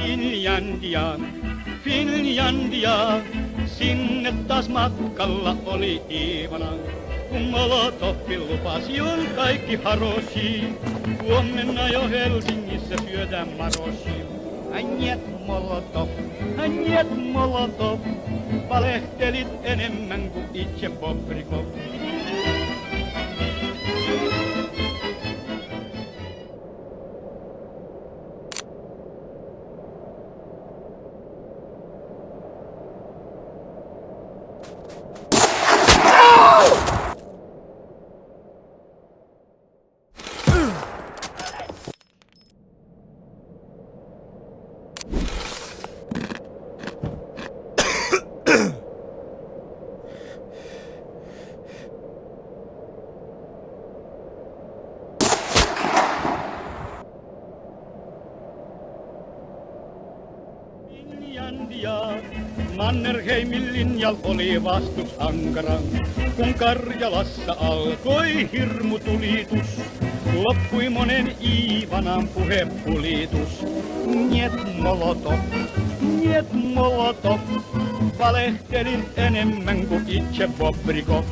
Finlandiaan, Finlandiaan. Sinne taas matkalla oli Iivana, kun Molotov lupasi on kaikki harosi. Huomenna jo Helsingissä syödään marosi. Njet Molotov, valehtelit enemmän kuin itse Bobrikov. Mannerheimin linjalla oli vastus ankara, kun Karjalassa alkoi hirmutulitus. Loppui monen Iivanan puhepulitus. Njet Molotov, valehtelin enemmän kuin itse Bobrikov.